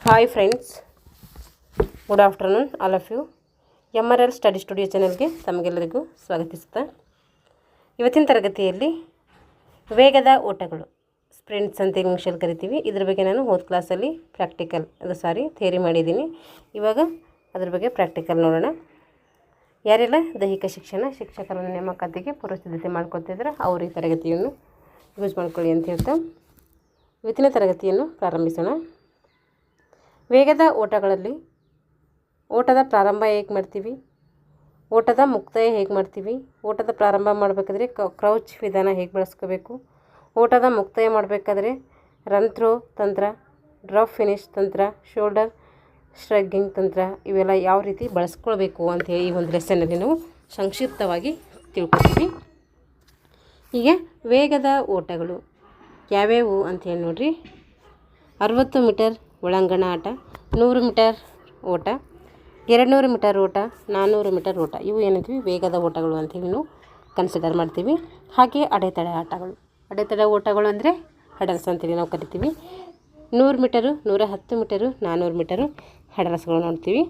Hi friends, good afternoon all of you. MRL study studio ಚಾನಲ್ಗೆ ತಮಗೆಲ್ಲರಿಗೂ ಸ್ವಾಗತಿಸುತ್ತಾ ಇವತ್ತಿನ ತರಗತಿಯಲ್ಲಿ ವೇಗದ ಓಟಗಳು ಸ್ಪ್ರಿಂಟ್ಸ್ ಅಂತ ಇಂಗ್ಲೀಷಲ್ಲಿ ಕರಿತೀವಿ. ಇದ್ರ ಬಗ್ಗೆ ನಾನು ಹೋದ ಕ್ಲಾಸಲ್ಲಿ ಥಿಯರಿ ಮಾಡಿದ್ದೀನಿ. ಇವಾಗ ಅದ್ರ ಬಗ್ಗೆ ಪ್ರಾಕ್ಟಿಕಲ್ ನೋಡೋಣ. ಯಾರೆಲ್ಲ ದೈಹಿಕ ಶಿಕ್ಷಕರ ನೇಮಕಾತಿಗೆ ಪೂರ್ವಸಿದ್ಧತೆ ಮಾಡ್ಕೊತಿದ್ರೆ ಅವರು ಈ ತರಗತಿಯನ್ನು ಯೂಸ್ ಮಾಡ್ಕೊಳ್ಳಿ ಅಂತ ಹೇಳ್ತಾ ಇವತ್ತಿನ ತರಗತಿಯನ್ನು ಪ್ರಾರಂಭಿಸೋಣ. ವೇಗದ ಓಟಗಳಲ್ಲಿ ಓಟದ ಪ್ರಾರಂಭ ಹೇಗೆ ಮಾಡ್ತೀವಿ, ಓಟದ ಮುಕ್ತಾಯ ಹೇಗೆ ಮಾಡ್ತೀವಿ, ಓಟದ ಪ್ರಾರಂಭ ಮಾಡಬೇಕಾದ್ರೆ ಕ್ರೌಚ್ ವಿಧಾನ ಹೇಗೆ ಬಳಸ್ಕೋಬೇಕು, ಓಟದ ಮುಕ್ತಾಯ ಮಾಡಬೇಕಾದ್ರೆ ರನ್ ಥ್ರೋ ತಂತ್ರ, ಡ್ರಾಪ್ ಫಿನಿಶ್ ತಂತ್ರ, ಶೋಲ್ಡರ್ ಶ್ರಗ್ಗಿಂಗ್ ತಂತ್ರ ಇವೆಲ್ಲ ಯಾವ ರೀತಿ ಬಳಸ್ಕೊಳ್ಬೇಕು ಅಂಥೇಳಿ ಈ ಒಂದು ಲೆಸನ್ನಲ್ಲಿ ನಾವು ಸಂಕ್ಷಿಪ್ತವಾಗಿ ತಿಳ್ಕೊತೀವಿ. ಹೀಗೆ ವೇಗದ ಓಟಗಳು ಯಾವ್ಯಾವು ಅಂಥೇಳಿ ನೋಡಿರಿ. 60 ಮೀಟರ್ ಒಳಾಂಗಣ ಆಟ, 100 ಮೀಟರ್ ಓಟ, 200 ಮೀಟರ್ ಓಟ, 400 ಮೀಟರ್ ಓಟ, ಇವು ಏನಂತೀವಿ ವೇಗದ ಓಟಗಳು ಅಂಥೇಳಿ ನಾವು ಕನ್ಸಿಡರ್ ಮಾಡ್ತೀವಿ. ಹಾಗೆ ಅಡೆತಡೆ ಆಟಗಳು, ಅಡೆತಡೆ ಓಟಗಳು ಅಂದರೆ ಹಡಲ್ಸ್ ಅಂತೇಳಿ ನಾವು ಕರಿತೀವಿ. 100 ಮೀಟರು, 110 ಮೀಟರು, 400 ಮೀಟರು ಹಡಲ್ಸ್ಗಳು ನೋಡ್ತೀವಿ.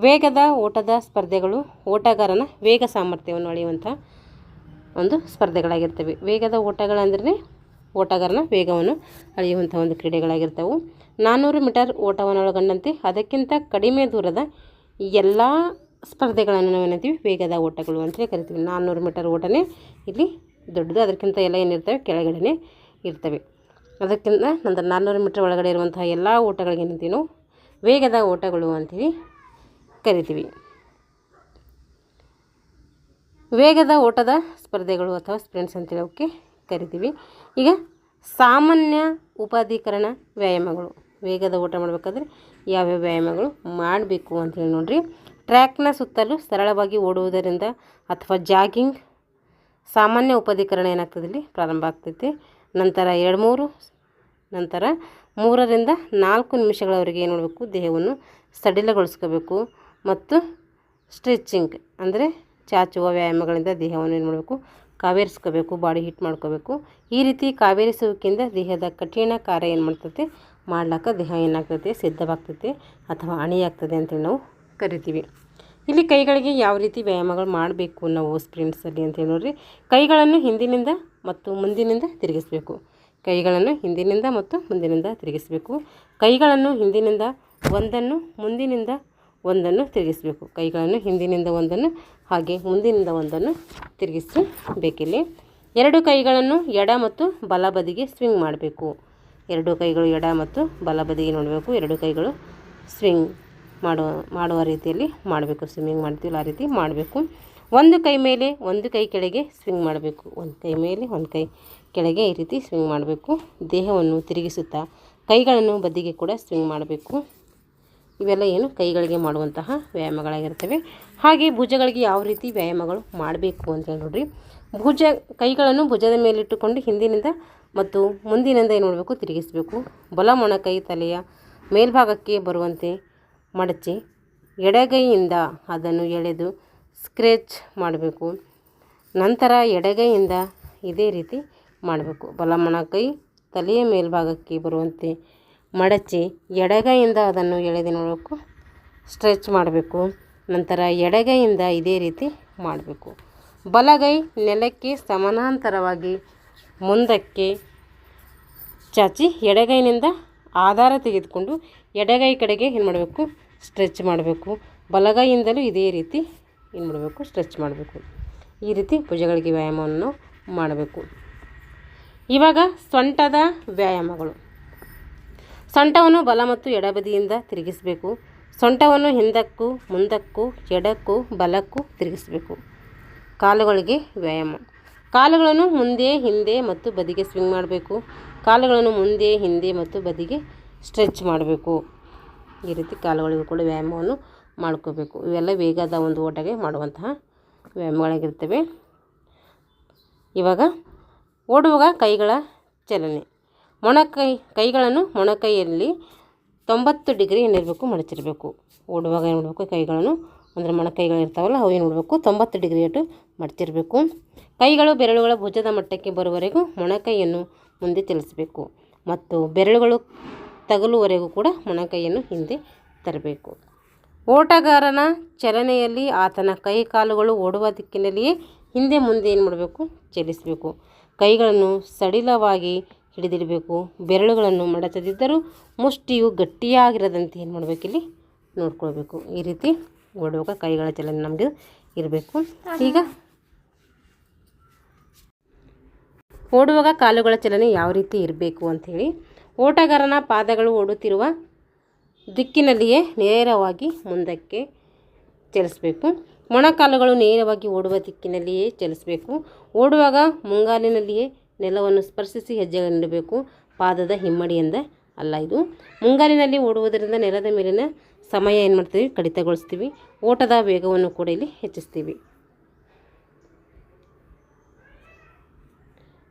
ವೇಗದ ಓಟದ ಸ್ಪರ್ಧೆಗಳು ಓಟಗಾರನ ವೇಗ ಸಾಮರ್ಥ್ಯವನ್ನು ಅಳೆಯುವಂಥ ಒಂದು ಸ್ಪರ್ಧೆಗಳಾಗಿರ್ತವೆ. ವೇಗದ ಓಟಗಳಂದ್ರೆ ಓಟಗಾರನ ವೇಗವನ್ನು ಅಳೆಯುವಂಥ ಒಂದು ಕ್ರೀಡೆಗಳಾಗಿರ್ತವೆ. 400 ಮೀಟರ್ ಓಟವನ್ನು ಒಳಗೊಂಡಂತೆ ಅದಕ್ಕಿಂತ ಕಡಿಮೆ ದೂರದ ಎಲ್ಲ ಸ್ಪರ್ಧೆಗಳನ್ನು ನಾವು ಏನಂತೀವಿ ವೇಗದ ಓಟಗಳು ಅಂತೇಳಿ ಕರಿತೀವಿ. 400 ಮೀಟರ್ ಓಟನೇ ಇಲ್ಲಿ ದೊಡ್ಡದು, ಅದಕ್ಕಿಂತ ಎಲ್ಲ ಏನಿರ್ತವೆ ಕೆಳಗಡೆ ಇರ್ತವೆ. ಅದಕ್ಕಿಂತ ನಂತರ 400 ಮೀಟರ್ ಒಳಗಡೆ ಇರುವಂತಹ ಎಲ್ಲ ಓಟಗಳಿಗೆ ಏನಂತೀವಿ ನಾವು ವೇಗದ ಓಟಗಳು ಅಂತೀವಿ ಕರಿತೀವಿ. ವೇಗದ ಓಟದ ಸ್ಪರ್ಧೆಗಳು ಅಥವಾ ಸ್ಪ್ರಿಂಟ್ಸ್ ಅಂತೇಳಿ ಅವಕ್ಕೆ ಕರಿತೀವಿ. ಈಗ ಸಾಮಾನ್ಯ ಉಪಾಧೀಕರಣ ವ್ಯಾಯಾಮಗಳು, ವೇಗದ ಓಟ ಮಾಡಬೇಕಾದ್ರೆ ಯಾವ್ಯಾವ ವ್ಯಾಯಾಮಗಳು ಮಾಡಬೇಕು ಅಂತೇಳಿ ನೋಡಿರಿ. ಟ್ರ್ಯಾಕ್ನ ಸುತ್ತಲೂ ಸರಳವಾಗಿ ಓಡುವುದರಿಂದ ಅಥವಾ ಜಾಗಿಂಗ್ ಸಾಮಾನ್ಯ ಉಪಾಧೀಕರಣ ಏನಾಗ್ತದೆ ಇಲ್ಲಿ ಪ್ರಾರಂಭ ಆಗ್ತೈತೆ. ನಂತರ 3 ರಿಂದ 4 ನಿಮಿಷಗಳವರೆಗೆ ಏನು ಮಾಡಬೇಕು, ದೇಹವನ್ನು ಸಡಿಲಗೊಳಿಸ್ಕೋಬೇಕು. ಮತ್ತು ಸ್ಟ್ರೆಚಿಂಗ್ ಅಂದರೆ ಚಾಚುವ ವ್ಯಾಯಾಮಗಳಿಂದ ದೇಹವನ್ನು ಏನು ಮಾಡಬೇಕು, ಕಾವೇರಿಸ್ಕೋಬೇಕು, ಬಾಡಿ ಹೀಟ್ ಮಾಡ್ಕೋಬೇಕು. ಈ ರೀತಿ ಕಾವೇರಿಸುವಿಕೆಯಿಂದ ದೇಹದ ಕಠಿಣ ಕಾರ್ಯ ಏನು ಮಾಡ್ತೈತೆ ಮಾಡ್ಲಿಕ್ಕೆ ದೇಹ ಏನಾಗ್ತೈತೆ ಸಿದ್ಧವಾಗ್ತೈತೆ ಅಥವಾ ಅಣಿಯಾಗ್ತದೆ ಅಂತೇಳಿ ನಾವು ಕರಿತೀವಿ. ಇಲ್ಲಿ ಕೈಗಳಿಗೆ ಯಾವ ರೀತಿ ವ್ಯಾಯಾಮಗಳು ಮಾಡಬೇಕು ನಾವು ಸ್ಪ್ರಿಂಟ್ಸಲ್ಲಿ ಅಂತೇಳಿ ನೋಡಿರಿ. ಕೈಗಳನ್ನು ಹಿಂದಿನಿಂದ ಮತ್ತು ಮುಂದಿನಿಂದ ತಿರುಗಿಸಬೇಕು. ಕೈಗಳನ್ನು ಹಿಂದಿನಿಂದ ಮತ್ತು ಮುಂದಿನಿಂದ ತಿರುಗಿಸಬೇಕು. ಕೈಗಳನ್ನು ಹಿಂದಿನಿಂದ ಒಂದನ್ನು ಮುಂದಿನಿಂದ ಒಂದನ್ನು ತಿರುಗಿಸಬೇಕು. ಕೈಗಳನ್ನು ಹಿಂದಿನಿಂದ ಒಂದನ್ನು ಹಾಗೆ ಮುಂದಿನಿಂದ ಒಂದನ್ನು ತಿರುಗಿಸಬೇಕಿಲ್ಲಿ. 2 ಕೈಗಳನ್ನು ಎಡ ಮತ್ತು ಬಲ ಬದಿಗೆ ಸ್ವಿಂಗ್ ಮಾಡಬೇಕು. 2 ಕೈಗಳು ಎಡ ಮತ್ತು ಬಲ ಬದಿಗೆ ನೋಡಬೇಕು. 2 ಕೈಗಳು ಸ್ವಿಂಗ್ ಮಾಡುವ ರೀತಿಯಲ್ಲಿ ಮಾಡಬೇಕು. ಸ್ವಿಮ್ಮಿಂಗ್ ಮಾಡ್ತೀವಲ್ಲ ಆ ರೀತಿ ಮಾಡಬೇಕು. 1 ಕೈ ಮೇಲೆ 1 ಕೈ ಕೆಳಗೆ ಸ್ವಿಂಗ್ ಮಾಡಬೇಕು. 1 ಕೈ ಮೇಲೆ 1 ಕೈ ಕೆಳಗೆ ಈ ರೀತಿ ಸ್ವಿಂಗ್ ಮಾಡಬೇಕು. ದೇಹವನ್ನು ತಿರುಗಿಸುತ್ತಾ ಕೈಗಳನ್ನು ಬದಿಗೆ ಕೂಡ ಸ್ವಿಂಗ್ ಮಾಡಬೇಕು. ಇವೆಲ್ಲ ಏನು ಕೈಗಳಿಗೆ ಮಾಡುವಂತಹ ವ್ಯಾಯಾಮಗಳಾಗಿರ್ತವೆ. ಹಾಗೆ ಭುಜಗಳಿಗೆ ಯಾವ ರೀತಿ ವ್ಯಾಯಾಮಗಳು ಮಾಡಬೇಕು ಅಂತೇಳಿ ನೋಡಿರಿ. ಕೈಗಳನ್ನು ಭುಜದ ಮೇಲಿಟ್ಟುಕೊಂಡು ಹಿಂದಿನಿಂದ ಮತ್ತು ಮುಂದಿನಿಂದ ಏನು ಮಾಡಬೇಕು, ತಿರುಗಿಸಬೇಕು. ಬಲ ಮೊಣಕೈ ತಲೆಯ ಮೇಲ್ಭಾಗಕ್ಕೆ ಬರುವಂತೆ ಮಡಚಿ ಎಡಗೈಯಿಂದ ಅದನ್ನು ಎಳೆದು ಸ್ಕ್ರೇಚ್ ಮಾಡಬೇಕು. ನಂತರ ಎಡಗೈಯಿಂದ ಇದೇ ರೀತಿ ಮಾಡಬೇಕು. ಬಲ ಮೊಣಕೈ ತಲೆಯ ಮೇಲ್ಭಾಗಕ್ಕೆ ಬರುವಂತೆ ಮಡಚಿ ಎಡಗೈಯಿಂದ ಅದನ್ನು ಎಳೆದು ನೋಡಬೇಕು, ಸ್ಟ್ರೆಚ್ ಮಾಡಬೇಕು. ನಂತರ ಎಡಗೈಯಿಂದ ಇದೇ ರೀತಿ ಮಾಡಬೇಕು. ಬಲಗೈ ನೆಲಕ್ಕೆ ಸಮಾನಾಂತರವಾಗಿ ಮುಂದಕ್ಕೆ ಚಾಚಿ ಎಡಗೈನಿಂದ ಆಧಾರ ತೆಗೆದುಕೊಂಡು ಎಡಗೈ ಕಡೆಗೆ ಏನು ಮಾಡಬೇಕು, ಸ್ಟ್ರೆಚ್ ಮಾಡಬೇಕು. ಬಲಗೈಯಿಂದಲೂ ಇದೇ ರೀತಿ ಏನು ಮಾಡಬೇಕು, ಸ್ಟ್ರೆಚ್ ಮಾಡಬೇಕು. ಈ ರೀತಿ ಭುಜಗಳಿಗೆ ವ್ಯಾಯಾಮವನ್ನು ಮಾಡಬೇಕು. ಇವಾಗ ಸೊಂಟದ ವ್ಯಾಯಾಮಗಳು. ಸೊಂಟವನ್ನು ಬಲ ಮತ್ತು ಎಡಬದಿಯಿಂದ ತಿರುಗಿಸಬೇಕು. ಸೊಂಟವನ್ನು ಹಿಂದಕ್ಕೂ ಮುಂದಕ್ಕೂ ಎಡಕ್ಕೂ ಬಲಕ್ಕೂ ತಿರುಗಿಸಬೇಕು. ಕಾಲುಗಳಿಗೆ ವ್ಯಾಯಾಮ. ಕಾಲುಗಳನ್ನು ಮುಂದೆ ಹಿಂದೆ ಮತ್ತು ಬದಿಗೆ ಸ್ವಿಂಗ್ ಮಾಡಬೇಕು. ಕಾಲುಗಳನ್ನು ಮುಂದೆ ಹಿಂದೆ ಮತ್ತು ಬದಿಗೆ ಸ್ಟ್ರೆಚ್ ಮಾಡಬೇಕು. ಈ ರೀತಿ ಕಾಲುಗಳಿಗೂ ಕೂಡ ವ್ಯಾಯಾಮವನ್ನು ಮಾಡ್ಕೋಬೇಕು. ಇವೆಲ್ಲ ವೇಗದ ಒಂದು ಓಟಗೆ ಮಾಡುವಂತಹ ವ್ಯಾಯಾಮಗಳಾಗಿರ್ತವೆ. ಇವಾಗ ಓಡುವಾಗ ಕೈಗಳ ಚಲನೆ. ಕೈಗಳನ್ನು ಮೊಣಕೈಯಲ್ಲಿ 90 ಡಿಗ್ರಿ ಏನಿರಬೇಕು ಮಡಚಿರಬೇಕು. ಓಡುವಾಗ ಏನು ಮಾಡಬೇಕು, ಕೈಗಳನ್ನು ಅಂದರೆ ಮೊಣಕೈಗಳಿರ್ತಾವಲ್ಲ ಅವು ಏನು ಮಾಡಬೇಕು 90 ಡಿಗ್ರಿ ಅಷ್ಟು ಮಡಚಿರಬೇಕು. ಕೈಗಳು ಬೆರಳುಗಳ ಭುಜದ ಮಟ್ಟಕ್ಕೆ ಬರುವವರೆಗೂ ಮೊಣಕೈಯನ್ನು ಮುಂದೆ ಚಲಿಸಬೇಕು ಮತ್ತು ಬೆರಳುಗಳು ತಗಲುವರೆಗೂ ಕೂಡ ಮೊಣಕೈಯನ್ನು ಹಿಂದೆ ತರಬೇಕು. ಓಟಗಾರನ ಚಲನೆಯಲ್ಲಿ ಆತನ ಕೈ ಕಾಲುಗಳು ಓಡುವ ದಿಕ್ಕಿನಲ್ಲಿಯೇ ಹಿಂದೆ ಮುಂದೆ ಏನು ಮಾಡಬೇಕು, ಚಲಿಸಬೇಕು. ಕೈಗಳನ್ನು ಸಡಿಲವಾಗಿ ಹಿಡಿದಿಡಬೇಕು. ಬೆರಳುಗಳನ್ನು ಮಡಚದಿದ್ದರೂ ಮುಷ್ಟಿಯು ಗಟ್ಟಿಯಾಗಿರದಂತೆ ಏನು ಮಾಡಬೇಕಿಲ್ಲಿ ನೋಡ್ಕೊಳ್ಬೇಕು. ಈ ರೀತಿ ಓಡುವಾಗ ಕೈಗಳ ಚಲನೆ ನಮಗೆ ಇರಬೇಕು. ಈಗ ಓಡುವಾಗ ಕಾಲುಗಳ ಚಲನೆ ಯಾವ ರೀತಿ ಇರಬೇಕು ಅಂಥೇಳಿ, ಓಟಗಾರನ ಪಾದಗಳು ಓಡುತ್ತಿರುವ ದಿಕ್ಕಿನಲ್ಲಿಯೇ ನೇರವಾಗಿ ಮುಂದಕ್ಕೆ ಚಲಿಸಬೇಕು. ಮೊಣಕಾಲುಗಳು ನೇರವಾಗಿ ಓಡುವ ದಿಕ್ಕಿನಲ್ಲಿಯೇ ಚಲಿಸಬೇಕು. ಓಡುವಾಗ ಮುಂಗಾಲಿನಲ್ಲಿಯೇ ನೆಲವನ್ನು ಸ್ಪರ್ಶಿಸಿ ಹೆಜ್ಜೆಗಳನ್ನಿಡಬೇಕು. ಪಾದದ ಹಿಮ್ಮಡಿಯಿಂದ ಅಲ್ಲ. ಇದು ಮುಂಗಾಲಿನಲ್ಲಿ ಓಡುವುದರಿಂದ ನೆಲದ ಮೇಲಿನ ಸಮಯ ಏನು ಮಾಡ್ತೀವಿ, ಕಡಿತಗೊಳಿಸ್ತೀವಿ. ಓಟದ ವೇಗವನ್ನು ಕೂಡ ಇಲ್ಲಿ ಹೆಚ್ಚಿಸ್ತೀವಿ.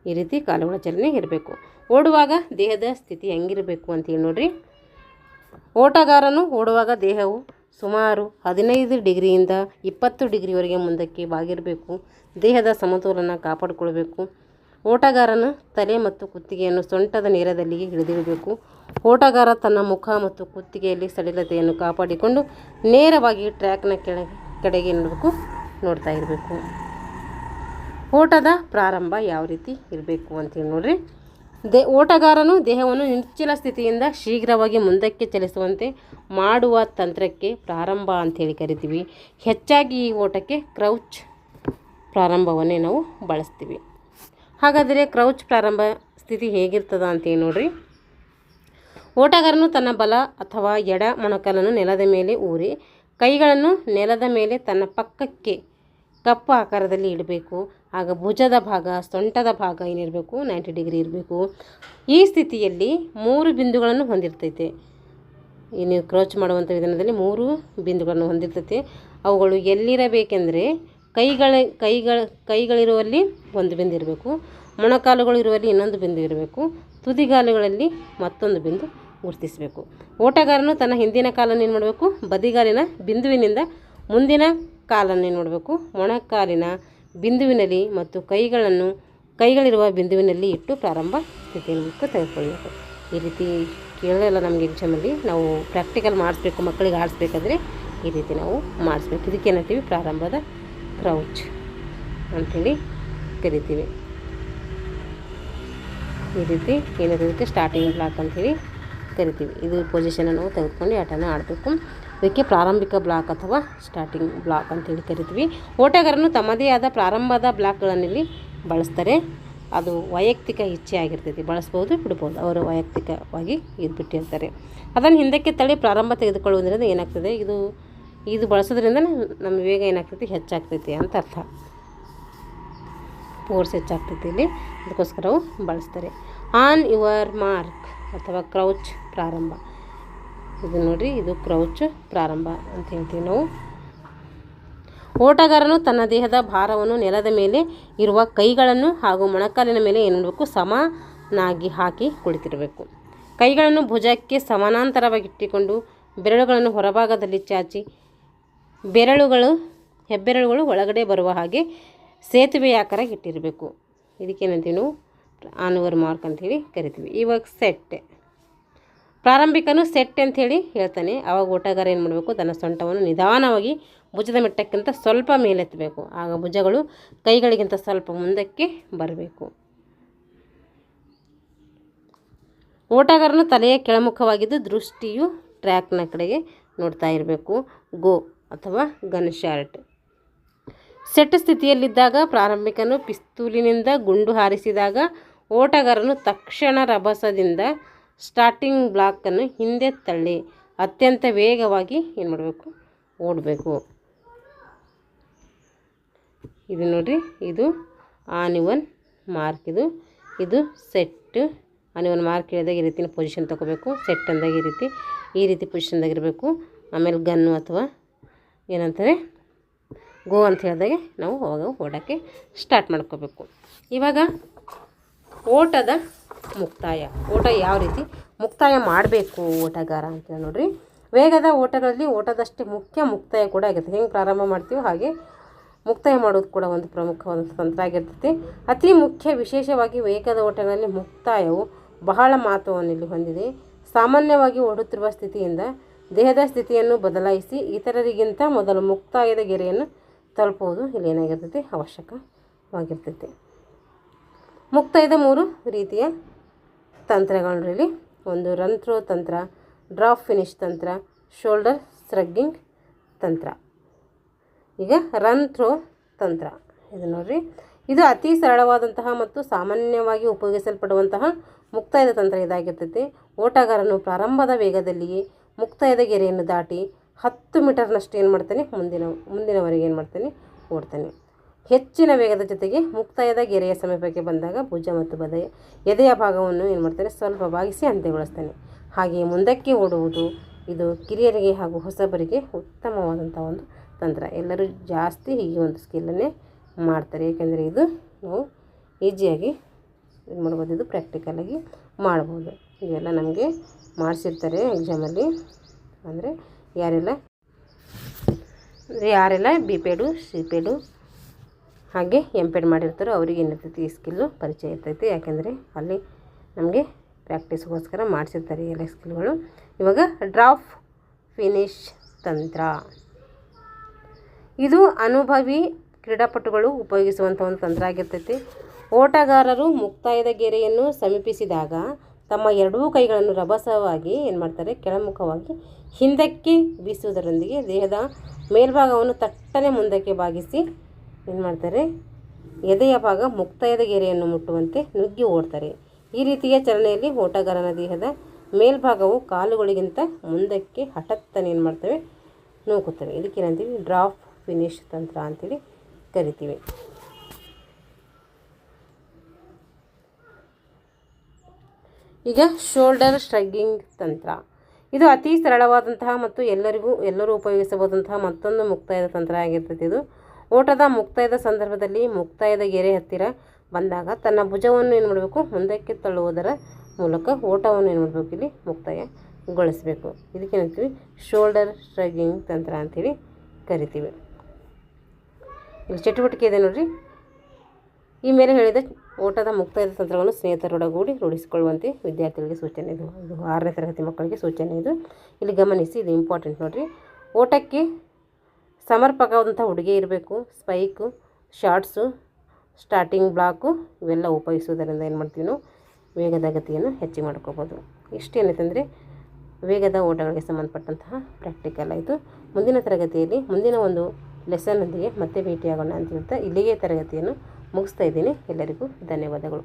ಈ ರೀತಿ ಕಾಲುಗಳ ಚಲನೆ ಇರಬೇಕು. ಓಡುವಾಗ ದೇಹದ ಸ್ಥಿತಿ ಹೆಂಗಿರಬೇಕು ಅಂತೇಳಿ ನೋಡ್ರಿ. ಓಟಗಾರನು ಓಡುವಾಗ ದೇಹವು ಸುಮಾರು 15 ಡಿಗ್ರಿಯಿಂದ 20 ಡಿಗ್ರಿವರೆಗೆ ಮುಂದಕ್ಕೆ ಬಾಗಿರಬೇಕು. ದೇಹದ ಸಮತೋಲನ ಕಾಪಾಡಿಕೊಳ್ಬೇಕು. ಓಟಗಾರನು ತಲೆ ಮತ್ತು ಕುತ್ತಿಗೆಯನ್ನು ಸೊಂಟದ ನೇರದಲ್ಲಿಯೇ ಹಿಡಿದಿಡಬೇಕು. ಓಟಗಾರ ತನ್ನ ಮುಖ ಮತ್ತು ಕುತ್ತಿಗೆಯಲ್ಲಿ ಸಡಿಲತೆಯನ್ನು ಕಾಪಾಡಿಕೊಂಡು ನೇರವಾಗಿ ಟ್ರ್ಯಾಕ್ನ ಕಡೆಗೆ ನೋಡ್ತಾ ಇರಬೇಕು. ಓಟದ ಪ್ರಾರಂಭ ಯಾವ ರೀತಿ ಇರಬೇಕು ಅಂತೇಳಿ ನೋಡ್ರಿ. ಓಟಗಾರನು ದೇಹವನ್ನು ನಿಶ್ಚಲ ಸ್ಥಿತಿಯಿಂದ ಶೀಘ್ರವಾಗಿ ಮುಂದಕ್ಕೆ ಚಲಿಸುವಂತೆ ಮಾಡುವ ತಂತ್ರಕ್ಕೆ ಪ್ರಾರಂಭ ಅಂಥೇಳಿ ಕರಿತೀವಿ. ಹೆಚ್ಚಾಗಿ ಈ ಓಟಕ್ಕೆ ಕ್ರೌಚ್ ಪ್ರಾರಂಭವನ್ನೇ ನಾವು ಬಳಸ್ತೀವಿ. ಹಾಗಾದರೆ ಕ್ರೌಚ್ ಪ್ರಾರಂಭ ಸ್ಥಿತಿ ಹೇಗಿರ್ತದ ಅಂತೇಳಿ ನೋಡ್ರಿ. ಓಟಗಾರನು ತನ್ನ ಬಲ ಅಥವಾ ಎಡ ಮೊಣಕಾಲನ್ನು ನೆಲದ ಮೇಲೆ ಊರಿ ಕೈಗಳನ್ನು ನೆಲದ ಮೇಲೆ ತನ್ನ ಪಕ್ಕಕ್ಕೆ ಕಪ್ಪು ಆಕಾರದಲ್ಲಿ ಇಡಬೇಕು. ಆಗ ಭುಜದ ಭಾಗ, ಸೊಂಟದ ಭಾಗ ಏನಿರಬೇಕು, 90 ಡಿಗ್ರಿ ಇರಬೇಕು. ಈ ಸ್ಥಿತಿಯಲ್ಲಿ 3 ಬಿಂದುಗಳನ್ನು ಹೊಂದಿರ್ತೈತೆ. ಈ ನೀವು ಕ್ರೌಚ್ ಮಾಡುವಂಥ ವಿಧಾನದಲ್ಲಿ 3 ಬಿಂದುಗಳನ್ನು ಹೊಂದಿರ್ತೈತೆ. ಅವುಗಳು ಎಲ್ಲಿರಬೇಕೆಂದರೆ ಕೈಗಳಿರುವಲ್ಲಿ ಒಂದು ಬಿಂದು ಇರಬೇಕು, ಮೊಣಕಾಲುಗಳು ಇರುವಲ್ಲಿ ಇನ್ನೊಂದು ಬಿಂದು ಇರಬೇಕು, ತುದಿಗಾಲುಗಳಲ್ಲಿ ಮತ್ತೊಂದು ಬಿಂದು ಗುರುತಿಸಬೇಕು. ಓಟಗಾರನು ತನ್ನ ಹಿಂದಿನ ಕಾಲನ್ನು ಏನು ಮಾಡಬೇಕು, ಬದಿಗಾಲಿನ ಬಿಂದುವಿನಿಂದ ಮುಂದಿನ ಕಾಲನ್ನು ಏನು ಮಾಡಬೇಕು, ಮೊಣಕಾಲಿನ ಬಿಂದುವಿನಲ್ಲಿ ಮತ್ತು ಕೈಗಳಿರುವ ಬಿಂದುವಿನಲ್ಲಿ ಇಟ್ಟು ಪ್ರಾರಂಭ ಸ್ಥಿತಿಯನ್ನು ತೆಗೆದುಕೊಳ್ಬೇಕು. ಈ ರೀತಿ ಕೇಳಲ್ಲ ನಮಗೆ ಎಕ್ಸಾಮಲ್ಲಿ. ನಾವು ಪ್ರಾಕ್ಟಿಕಲ್ ಮಾಡಿಸ್ಬೇಕು, ಮಕ್ಕಳಿಗೆ ಆಡಿಸ್ಬೇಕಾದ್ರೆ ಈ ರೀತಿ ನಾವು ಮಾಡಿಸ್ಬೇಕು. ಇದಕ್ಕೆ ಏನಂತೀವಿ, ಪ್ರಾರಂಭದ ಕ್ರೌಚ್ ಅಂಥೇಳಿ ಕರಿತೀವಿ. ಈ ರೀತಿ ಏನಿರೋದಕ್ಕೆ ಸ್ಟಾರ್ಟಿಂಗ್ ಬ್ಲಾಕ್ ಅಂಥೇಳಿ ಕರಿತೀವಿ. ಇದು ಪೊಸಿಷನ್ ನಾವು ತೆಗೆದುಕೊಂಡು ಆಟನ ಆಡಬೇಕು. ಇದಕ್ಕೆ ಪ್ರಾರಂಭಿಕ ಬ್ಲಾಕ್ ಅಥವಾ ಸ್ಟಾರ್ಟಿಂಗ್ ಬ್ಲಾಕ್ ಅಂತೇಳಿ ಕರಿತೀವಿ. ಓಟಗಾರನು ತಮ್ಮದೇ ಆದ ಪ್ರಾರಂಭದ ಬ್ಲಾಕ್ಗಳನ್ನಿಲ್ಲಿ ಬಳಸ್ತಾರೆ. ಅದು ವೈಯಕ್ತಿಕ ಇಚ್ಛೆ ಆಗಿರ್ತೈತಿ, ಬಳಸ್ಬೋದು ಬಿಡ್ಬೋದು, ಅವರು ವೈಯಕ್ತಿಕವಾಗಿ ಇದು ಬಿಟ್ಟಿರ್ತಾರೆ. ಅದನ್ನು ಹಿಂದಕ್ಕೆ ತಳ್ಳಿ ಪ್ರಾರಂಭ ತೆಗೆದುಕೊಳ್ಳುವುದರಿಂದ ಏನಾಗ್ತದೆ, ಇದು ಬಳಸೋದ್ರಿಂದ ನಮ್ಮ ವೇಗ ಏನಾಗ್ತೈತಿ, ಹೆಚ್ಚಾಗ್ತೈತಿ ಅಂತ ಅರ್ಥ. ಫೋರ್ಸ್ ಹೆಚ್ಚಾಗ್ತೈತಿ ಇಲ್ಲಿ, ಅದಕ್ಕೋಸ್ಕರ ಅವು ಬಳಸ್ತಾರೆ. ಆನ್ ಯುವರ್ ಮಾರ್ಕ್ ಅಥವಾ ಕ್ರೌಚ್ ಪ್ರಾರಂಭ. ಇದು ನೋಡಿರಿ, ಇದು ಕ್ರೌಚ್ ಪ್ರಾರಂಭ ಅಂತ ಹೇಳ್ತೀವಿ ನಾವು. ಓಟಗಾರನು ತನ್ನ ದೇಹದ ಭಾರವನ್ನು ನೆಲದ ಮೇಲೆ ಇರುವ ಕೈಗಳನ್ನು ಹಾಗೂ ಮೊಣಕಾಲಿನ ಮೇಲೆ ಏನು ಮಾಡಬೇಕು, ಸಮನಾಗಿ ಹಾಕಿ ಕುಳಿತಿರಬೇಕು. ಕೈಗಳನ್ನು ಭುಜಕ್ಕೆ ಸಮಾನಾಂತರವಾಗಿ ಇಟ್ಟುಕೊಂಡು ಬೆರಳುಗಳನ್ನು ಹೊರಭಾಗದಲ್ಲಿ ಚಾಚಿ ಹೆಬ್ಬೆರಳುಗಳು ಒಳಗಡೆ ಬರುವ ಹಾಗೆ ಸೇತುವೆಯ ಆಕಾರ ಇಟ್ಟಿರಬೇಕು. ಇದಕ್ಕೇನಂತೀವಿ ನಾವು ಆನ್ ಯುವರ್ ಮಾರ್ಕ್ ಅಂಥೇಳಿ ಕರಿತೀವಿ. ಇವಾಗ ಸೆಟ್, ಪ್ರಾರಂಭಿಕನು ಸೆಟ್ ಅಂಥೇಳಿ ಹೇಳ್ತಾನೆ. ಆವಾಗ ಓಟಗಾರ ಏನು ಮಾಡಬೇಕು, ತನ್ನ ಸೊಂಟವನ್ನು ನಿಧಾನವಾಗಿ ಭುಜದ ಮೆಟ್ಟಕ್ಕಿಂತ ಸ್ವಲ್ಪ ಮೇಲೆತ್ತಬೇಕು. ಆಗ ಭುಜಗಳು ಕೈಗಳಿಗಿಂತ ಸ್ವಲ್ಪ ಮುಂದಕ್ಕೆ ಬರಬೇಕು. ಓಟಗಾರನು ತಲೆಯ ಕೆಳಮುಖವಾಗಿದ್ದು ದೃಷ್ಟಿಯು ಟ್ರ್ಯಾಕ್ನ ಕಡೆಗೆ ನೋಡ್ತಾ ಇರಬೇಕು. ಗೋ ಅಥವಾ ಗನ್ ಶಾಟ್. ಸೆಟ್ ಸ್ಥಿತಿಯಲ್ಲಿದ್ದಾಗ ಪ್ರಾರಂಭಿಕನು ಪಿಸ್ತೂಲಿನಿಂದ ಗುಂಡು ಹಾರಿಸಿದಾಗ ಓಟಗಾರನು ತಕ್ಷಣ ರಭಸದಿಂದ ಸ್ಟಾರ್ಟಿಂಗ್ ಬ್ಲಾಕನ್ನು ಹಿಂದೆ ತಳ್ಳಿ ಅತ್ಯಂತ ವೇಗವಾಗಿ ಏನು ಮಾಡಬೇಕು, ಓಡಬೇಕು. ಇದು ನೋಡಿರಿ, ಇದು ಆನ್ ಯುವರ್ ಮಾರ್ಕ್. ಇದು ಸೆಟ್. ಆನ್ ಯುವರ್ ಮಾರ್ಕ್ ಹೇಳಿದಾಗ ಈ ರೀತಿಯ ಪೊಸಿಷನ್ ತೊಗೋಬೇಕು. ಸೆಟ್ ಅಂದಾಗ ಈ ರೀತಿ ಪೊಸಿಷನ್ದಾಗಿರಬೇಕು. ಆಮೇಲೆ ಗನ್ನು ಅಥವಾ ಏನಂತಾರೆ ಗೋ ಅಂತ ಹೇಳಿದಾಗೆ ನಾವು ಅವಾಗ ಓಡೋಕ್ಕೆ ಸ್ಟಾರ್ಟ್ ಮಾಡ್ಕೋಬೇಕು. ಇವಾಗ ಓಟದ ಮುಕ್ತಾಯ. ಓಟ ಯಾವ ರೀತಿ ಮುಕ್ತಾಯ ಮಾಡಬೇಕು ಓಟಗಾರ ಅಂತ ನೋಡ್ರಿ. ವೇಗದ ಓಟಗಳಲ್ಲಿ ಓಟದಷ್ಟೇ ಮುಕ್ತಾಯ ಕೂಡ ಆಗಿರುತ್ತೆ. ಹೆಂಗೆ ಪ್ರಾರಂಭ ಮಾಡ್ತೀವೋ ಹಾಗೆ ಮುಕ್ತಾಯ ಮಾಡೋದು ಕೂಡ ಒಂದು ಪ್ರಮುಖವಾದಂಥ ತಂತ್ರ ಆಗಿರ್ತೈತಿ. ಅತಿ ಮುಖ್ಯ ವಿಶೇಷವಾಗಿ ವೇಗದ ಓಟಗಳಲ್ಲಿ ಮುಕ್ತಾಯವು ಬಹಳ ಮಹತ್ವವನ್ನು ಇಲ್ಲಿ ಹೊಂದಿದೆ. ಸಾಮಾನ್ಯವಾಗಿ ಓಡುತ್ತಿರುವ ಸ್ಥಿತಿಯಿಂದ ದೇಹದ ಸ್ಥಿತಿಯನ್ನು ಬದಲಾಯಿಸಿ ಇತರರಿಗಿಂತ ಮೊದಲು ಮುಕ್ತಾಯದ ಗೆರೆಯನ್ನು ತಲುಪುವುದು ಇಲ್ಲಿ ಏನಾಗಿರ್ತೈತಿ ಅವಶ್ಯಕವಾಗಿರ್ತೈತಿ. ಮುಕ್ತಾಯದ 3 ರೀತಿಯ ತಂತ್ರಗಳು ಇಲ್ಲಿ. ಒಂದು ರನ್ ಥ್ರೋ ತಂತ್ರ, ಡ್ರಾಪ್ ಫಿನಿಶ್ ತಂತ್ರ, ಶೋಲ್ಡರ್ ಶ್ರಗ್ಗಿಂಗ್ ತಂತ್ರ. ಈಗ ರನ್ ಥ್ರೋ ತಂತ್ರ ಇದು ನೋಡಿರಿ, ಇದು ಅತಿ ಸರಳವಾದಂತಹ ಮತ್ತು ಸಾಮಾನ್ಯವಾಗಿ ಉಪಯೋಗಿಸಲ್ಪಡುವಂತಹ ಮುಕ್ತಾಯದ ತಂತ್ರ ಇದಾಗಿರ್ತೈತಿ. ಓಟಗಾರನು ಪ್ರಾರಂಭದ ವೇಗದಲ್ಲಿಯೇ ಮುಕ್ತಾಯದ ಗೆರೆಯನ್ನು ದಾಟಿ 10 ಮೀಟರ್ನಷ್ಟು ಏನು ಮಾಡ್ತಾನೆ ಮುಂದಿನವರೆಗೆ ಏನು ಮಾಡ್ತಾನೆ ಓಡ್ತಾನೆ. ಹೆಚ್ಚಿನ ವೇಗದ ಜೊತೆಗೆ ಮುಕ್ತಾಯದ ಗೆರೆಯ ಸಮೀಪಕ್ಕೆ ಬಂದಾಗ ಭುಜ ಮತ್ತು ಎದೆಯ ಭಾಗವನ್ನು ಏನು ಮಾಡ್ತಾನೆ ಸ್ವಲ್ಪ ಬಾಗಿಸಿ ಅಂತ್ಯಗೊಳಿಸ್ತಾನೆ. ಹಾಗೆಯೇ ಮುಂದಕ್ಕೆ ಓಡುವುದು ಇದು ಕಿರಿಯರಿಗೆ ಹಾಗೂ ಹೊಸಬರಿಗೆ ಉತ್ತಮವಾದಂಥ ಒಂದು ತಂತ್ರ. ಎಲ್ಲರೂ ಜಾಸ್ತಿ ಹೀಗೆ ಒಂದು ಸ್ಕಿಲ್ಲನ್ನೇ ಮಾಡ್ತಾರೆ, ಏಕೆಂದರೆ ಇದು ನಾವು ಈಸಿಯಾಗಿ ಏನು ಮಾಡ್ಬೋದು, ಇದು ಪ್ರಾಕ್ಟಿಕಲಾಗಿ ಮಾಡ್ಬೋದು. ಇವೆಲ್ಲ ನಮಗೆ ಮಾಡಿಸಿರ್ತಾರೆ ಎಕ್ಸಾಮಲ್ಲಿ. ಅಂದರೆ ಯಾರೆಲ್ಲ ಬಿಪೇಡು ಸಿಪೇಡು ಹಾಗೆ ಎಂಪೇಡ್ ಮಾಡಿರ್ತಾರೋ ಅವ್ರಿಗೆ ಏನಿರ್ತೈತಿ ಈ ಸ್ಕಿಲ್ಲು ಪರಿಚಯ ಇರ್ತೈತಿ, ಯಾಕೆಂದರೆ ಅಲ್ಲಿ ನಮಗೆ ಪ್ರಾಕ್ಟೀಸ್ಗೋಸ್ಕರ ಮಾಡಿಸಿರ್ತಾರೆ ಎಲ್ಲ ಸ್ಕಿಲ್ಗಳು. ಇವಾಗ ಡ್ರಾಪ್ ಫಿನಿಶ್ ತಂತ್ರ, ಇದು ಅನುಭವಿ ಕ್ರೀಡಾಪಟುಗಳು ಉಪಯೋಗಿಸುವಂಥ ಒಂದು ತಂತ್ರ ಆಗಿರ್ತೈತಿ. ಓಟಗಾರರು ಮುಕ್ತಾಯದ ಗೆರೆಯನ್ನು ಸಮೀಪಿಸಿದಾಗ ತಮ್ಮ ಎರಡೂ ಕೈಗಳನ್ನು ರಭಸವಾಗಿ ಏನು ಮಾಡ್ತಾರೆ, ಕೆಳಮುಖವಾಗಿ ಹಿಂದಕ್ಕೆ ಬೀಸುವುದರೊಂದಿಗೆ ದೇಹದ ಮೇಲ್ಭಾಗವನ್ನು ತಟ್ಟನೆ ಮುಂದಕ್ಕೆ ಬಾಗಿಸಿ ಏನು ಮಾಡ್ತಾರೆ, ಎದೆಯ ಭಾಗ ಮುಕ್ತಾಯದ ಗೆರೆಯನ್ನು ಮುಟ್ಟುವಂತೆ ನುಗ್ಗಿ ಓಡ್ತಾರೆ. ಈ ರೀತಿಯ ಚಲನೆಯಲ್ಲಿ ಓಟಗಾರನ ದೇಹದ ಮೇಲ್ಭಾಗವು ಕಾಲುಗಳಿಗಿಂತ ಮುಂದಕ್ಕೆ ಹಠಾತ್ತನೆ ಏನು ಮಾಡ್ತವೆ, ನೂಕುತ್ತವೆ. ಇದಕ್ಕೇನಂತೀವಿ, ಡ್ರಾಪ್ ಫಿನಿಶ್ ತಂತ್ರ ಅಂತೇಳಿ ಕರಿತೀವಿ. ಈಗ ಶೋಲ್ಡರ್ ಶ್ರಗ್ಗಿಂಗ್ ತಂತ್ರ, ಇದು ಅತಿ ಸರಳವಾದಂತಹ ಮತ್ತು ಎಲ್ಲರೂ ಉಪಯೋಗಿಸಬಹುದಂತಹ ಮತ್ತೊಂದು ಮುಕ್ತಾಯದ ತಂತ್ರ ಆಗಿರ್ತೈತಿ. ಇದು ಓಟದ ಮುಕ್ತಾಯದ ಸಂದರ್ಭದಲ್ಲಿ ಮುಕ್ತಾಯದ ಗೆರೆ ಹತ್ತಿರ ಬಂದಾಗ ತನ್ನ ಭುಜವನ್ನು ಏನು ಮಾಡಬೇಕು, ಮುಂದಕ್ಕೆ ತಳ್ಳುವುದರ ಮೂಲಕ ಓಟವನ್ನು ಏನು ಮಾಡಬೇಕು, ಇಲ್ಲಿ ಮುಕ್ತಾಯಗೊಳಿಸಬೇಕು. ಇದಕ್ಕೇನಂತೀವಿ, ಶೋಲ್ಡರ್ ಶ್ರಗ್ಗಿಂಗ್ ತಂತ್ರ ಅಂಥೇಳಿ ಕರಿತೀವಿ. ಇಲ್ಲಿ ಚಟುವಟಿಕೆ ಇದೆ ನೋಡಿರಿ. ಈ ಮೇಲೆ ಹೇಳಿದ ಓಟದ ಮುಕ್ತಾಯದ ತಂತ್ರವನ್ನು ಸ್ನೇಹಿತರೊಡಗೂಡಿ ರೂಢಿಸಿಕೊಳ್ಳುವಂತೆ ವಿದ್ಯಾರ್ಥಿಗಳಿಗೆ ಸೂಚನೆ. ಇದು 6ನೇ ತರಗತಿ ಮಕ್ಕಳಿಗೆ ಸೂಚನೆ. ಇದು ಇಲ್ಲಿ ಗಮನಿಸಿ, ಇದು ಇಂಪಾರ್ಟೆಂಟ್ ನೋಡಿರಿ. ಓಟಕ್ಕೆ ಸಮರ್ಪಕವಾದಂಥ ಉಡುಗೆ ಇರಬೇಕು. ಸ್ಪೈಕು, ಶಾರ್ಟ್ಸು, ಸ್ಟಾರ್ಟಿಂಗ್ ಬ್ಲಾಕು ಇವೆಲ್ಲ ಉಪಯೋಗಿಸುವುದರಿಂದ ಏನು ಮಾಡ್ತೀವಿ ನಾವು, ವೇಗದ ಗತಿಯನ್ನು ಹೆಚ್ಚು ಮಾಡ್ಕೋಬೋದು. ಇಷ್ಟೇನೈತಂದರೆ ವೇಗದ ಓಟಗಳಿಗೆ ಸಂಬಂಧಪಟ್ಟಂತಹ ಪ್ರಾಕ್ಟಿಕಲ್ ಆಯಿತು. ಮುಂದಿನ ತರಗತಿಯಲ್ಲಿ ಮುಂದಿನ ಒಂದು ಲೆಸನ್ನೊಂದಿಗೆ ಮತ್ತೆ ಭೇಟಿಯಾಗೋಣ ಅಂತ ಹೇಳ್ತಾ ಇಲ್ಲಿಗೆ ತರಗತಿಯನ್ನು ಮುಗಿಸ್ತಾ ಇದ್ದೀನಿ. ಎಲ್ಲರಿಗೂ ಧನ್ಯವಾದಗಳು.